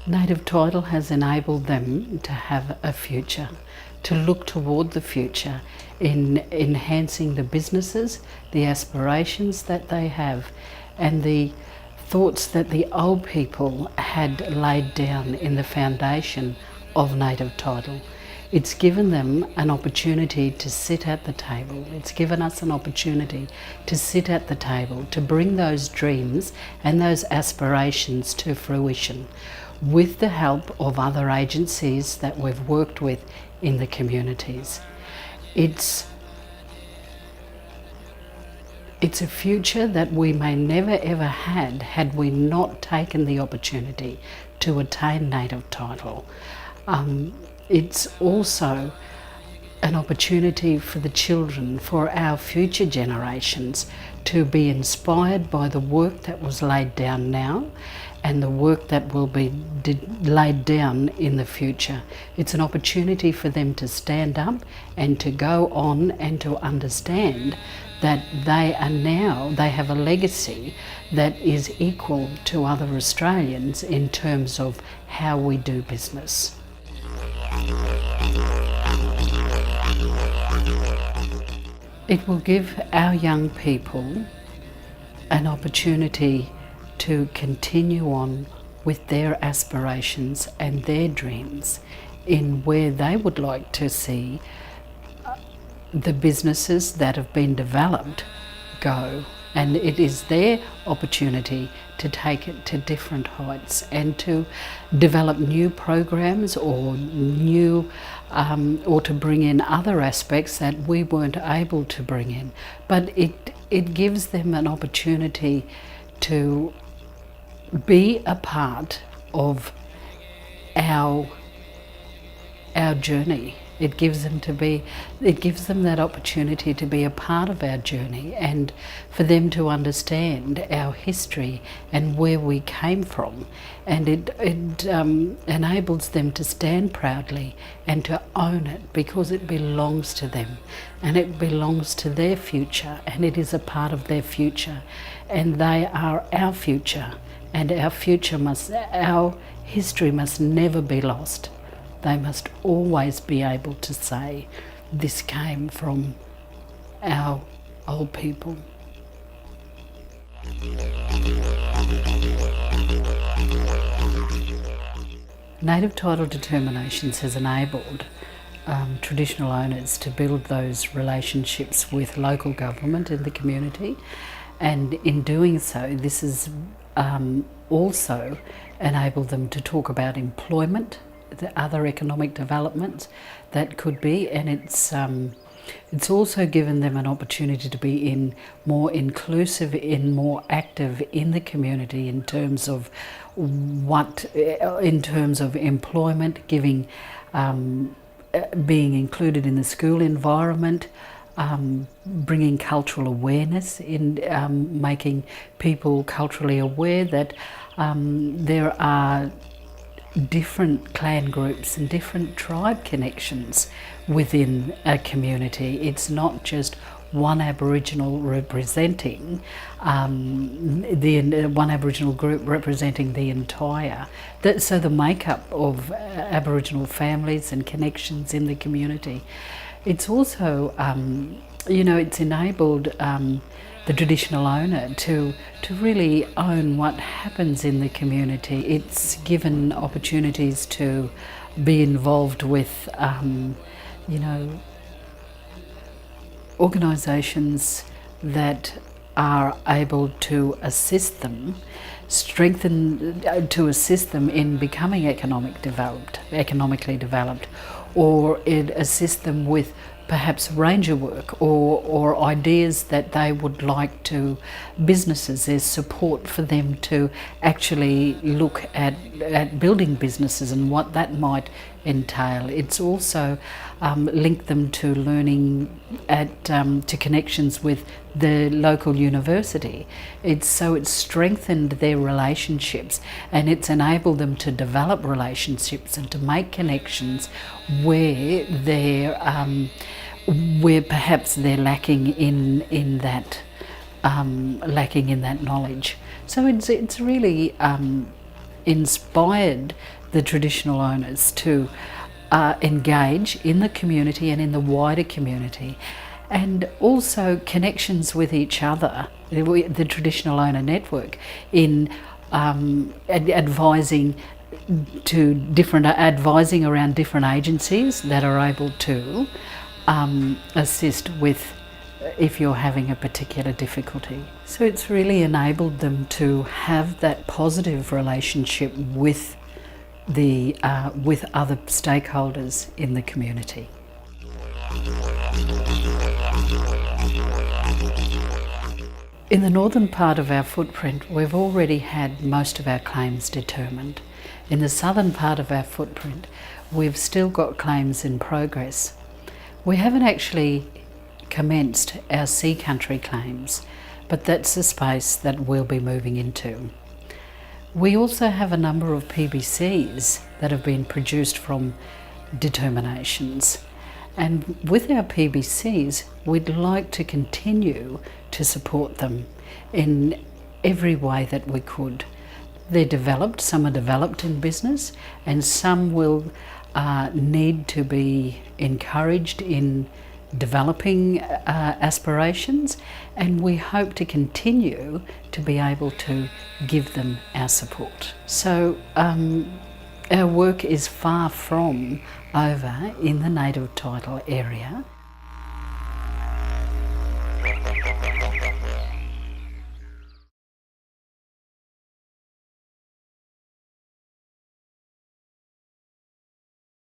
Native title has enabled them to have a future, to look toward the future in enhancing the businesses, the aspirations that they have, and the thoughts that the old people had laid down in the foundation of native title. It's given them an opportunity to sit at the table. It's given us an opportunity to sit at the table, to bring those dreams and those aspirations to fruition with the help of other agencies that we've worked with in the communities. It's a future that we may never ever had we not taken the opportunity to attain native title. It's also an opportunity for the children, for our future generations, to be inspired by the work that was laid down now and the work that will be laid down in the future. It's an opportunity for them to stand up and to go on and to understand that they have a legacy that is equal to other Australians in terms of how we do business. It will give our young people an opportunity to continue on with their aspirations and their dreams in where they would like to see the businesses that have been developed go. And it is their opportunity to take it to different heights and to develop new programs or or to bring in other aspects that we weren't able to bring in. But it gives them an opportunity to be a part of our journey. It gives them that opportunity to be a part of our journey and for them to understand our history and where we came from. And it enables them to stand proudly and to own it because it belongs to them and it belongs to their future and it is a part of their future and they are our future and our history must never be lost. They must always be able to say, this came from our old people. Native title determinations has enabled traditional owners to build those relationships with local government in the community, and in doing so, this has also enabled them to talk about employment, the other economic developments that could be, and it's also given them an opportunity to be more inclusive, more active in the community in terms of employment, giving, being included in the school environment, bringing cultural awareness in, making people culturally aware that there are different clan groups and different tribe connections within a community. It's not just one Aboriginal representing one Aboriginal group representing the entire. So the makeup of Aboriginal families and connections in the community. It's also, it's enabled the traditional owner to really own what happens in the community. It's given opportunities to be involved with, organisations that are able to assist them, to assist them in becoming economically developed, or it assists them with perhaps ranger work or ideas that they would like to, businesses. There's support for them to actually look at building businesses and what that might entail. It's also linked them to learning to connections with the local university. It's strengthened their relationships, and it's enabled them to develop relationships and to make connections where perhaps they're lacking in that knowledge. So it's really inspired the traditional owners to engage in the community and in the wider community, and also connections with each other, the traditional owner network, in advising around different agencies that are able to assist with if you're having a particular difficulty. So it's really enabled them to have that positive relationship with other stakeholders in the community. In the northern part of our footprint, we've already had most of our claims determined. In the southern part of our footprint, we've still got claims in progress. We haven't actually commenced our sea country claims, but that's the space that we'll be moving into. We also have a number of PBCs that have been produced from determinations, and with our PBCs we'd like to continue to support them in every way that we could. They're developed, some are developed in business, and some will need to be encouraged in developing aspirations, and we hope to continue to be able to give them our support. So our work is far from over in the native title area.